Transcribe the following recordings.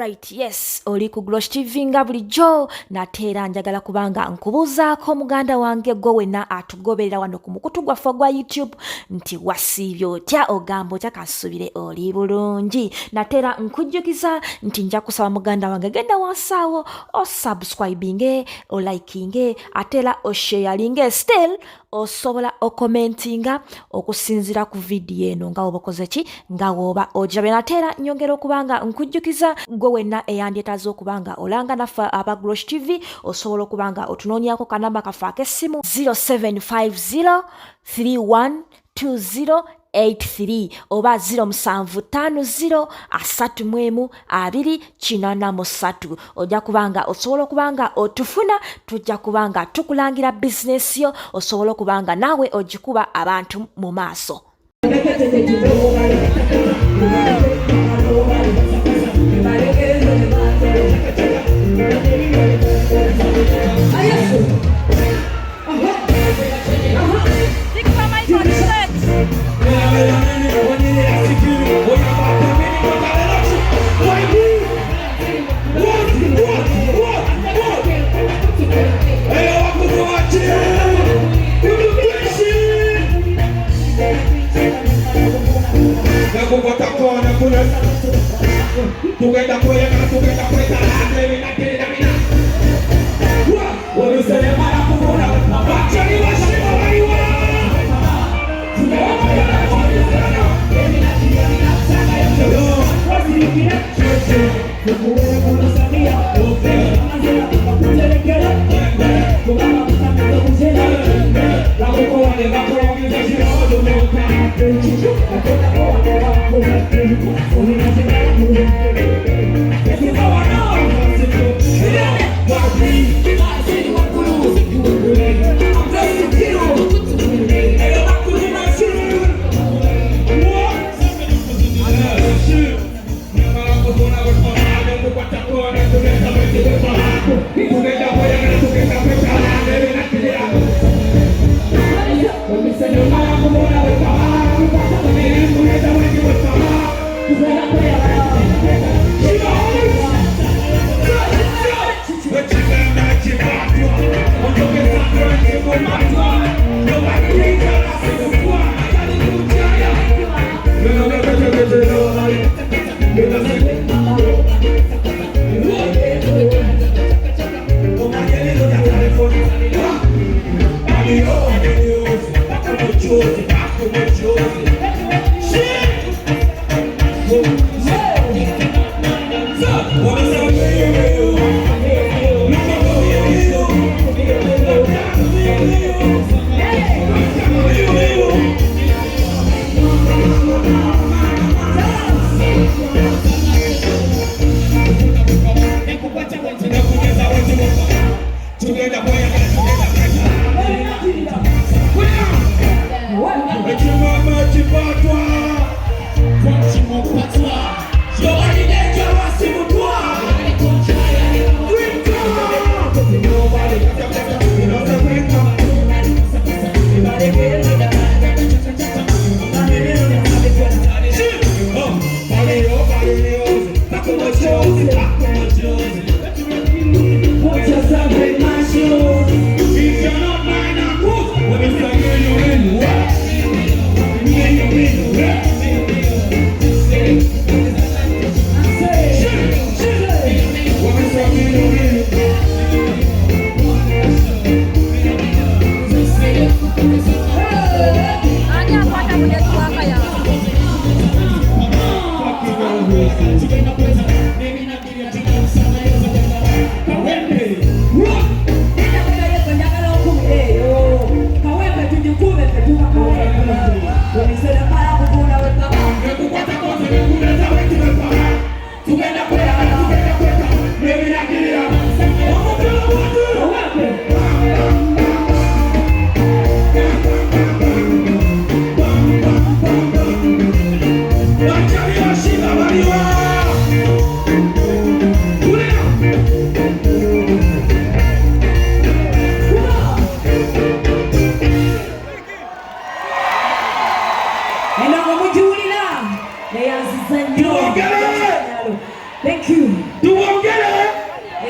Alright, yes, oli ku Glosh TV nga bulijjo nateera njagala kubanga nkubuuzaako muganda wange gwe wenna atugoberera wano ku mukutu gwaffe gwa YouTube nti wasiibye otya ogamba otya kasubire oli bulungi. Nateera nkujjukiza nti nja kusaba muganda wange genda wansaawo o subscribinge o likinge ateera o sharinge still osobola okomentinga okusinzira ku video eno nga woba okoze ki nga woba ojabe. Nateera nyongera okubanga nkujjukiza gwe wenna eyandyetaaza okubanga olanga naffe aba Glosh TV osobola okubanga otunoonyako kanamba kaffe ak'essimu 0750312083 oba 0750312083 ojja kubanga osobola okubanga otufuna tujja kubanga tukulangira bizinesi yo osobola okubanga naawe ogikuba abantu mu maaso.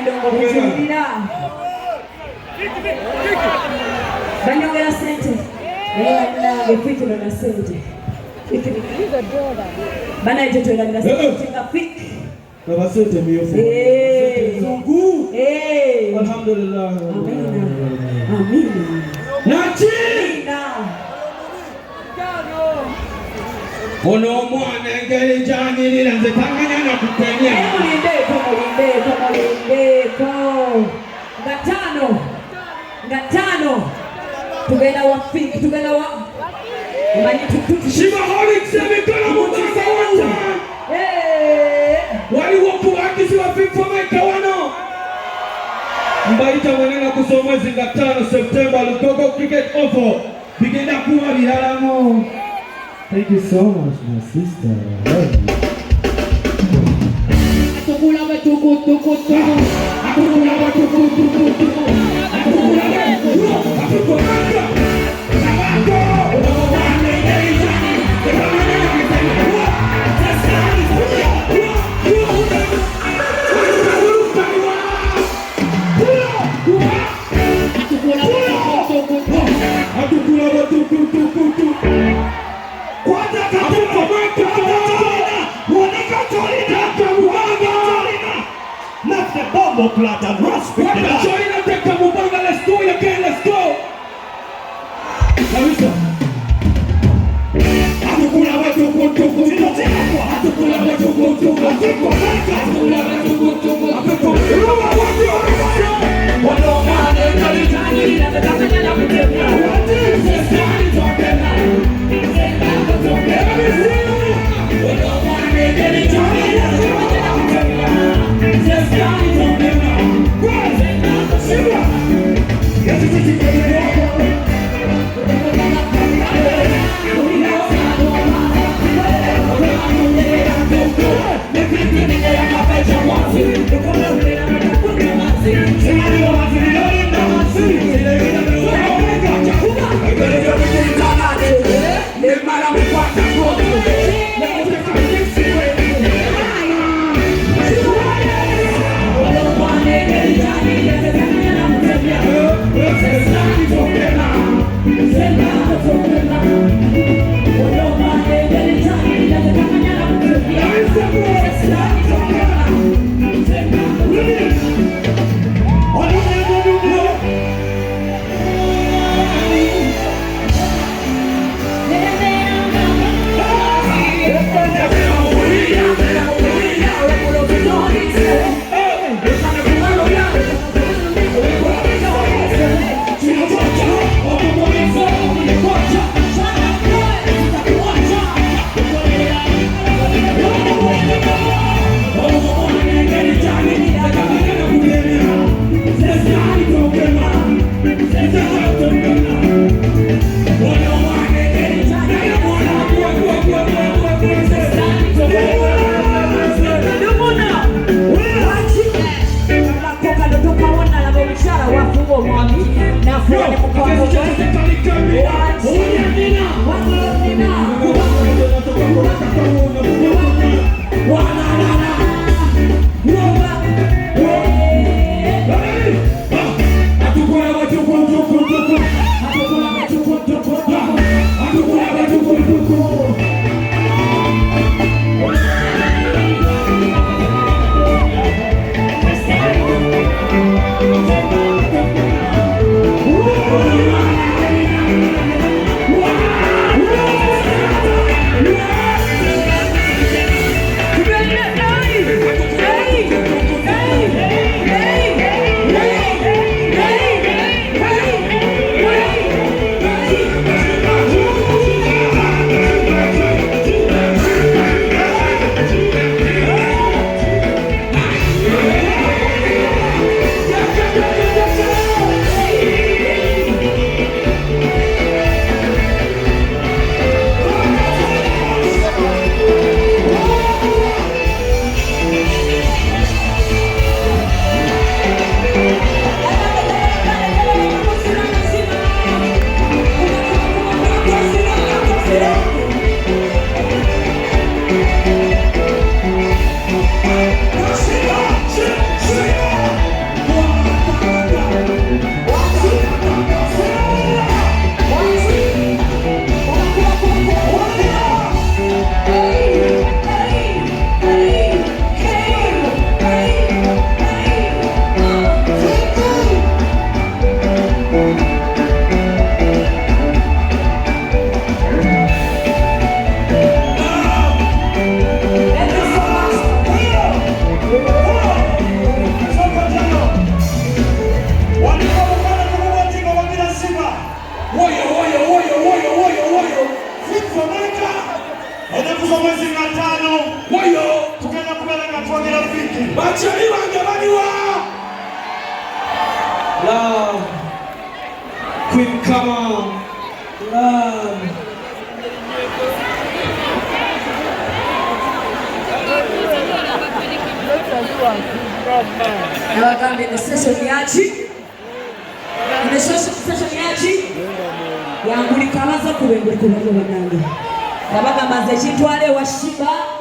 dongo kuchulira. Banyongera sente. Nange kwitula na sente. Bana ite twelabira sente nga quick. Baba sente miyofu. Zungu. Alhamdulillah. Amina. Amina. Nachi. Ono mwana engeri janirira nze tanganya na kupenya. Mulindeko. Gatano. Tugenda wa fiki, tugenda wa Mani tututi. Shiva holi semekana mutasa wata. Wali wapu wakisi wa fiki wameka wano. Mbaita mwenena kusomwezi Gatano September Lugogo Cricket Oval. Bigenda kuwa bihalamo. Thank you so much, my sister. Atukula batuku. Plata, let's go. Let's do it again, let's go. Queen, come on. Abagambye eno session yaki? Eno session yaki? Yangulika abaza kubenguli kubanga banange. Abagamba nze kitwala ewa Shiba.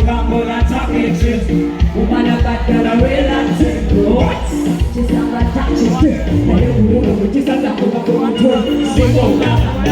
Come on,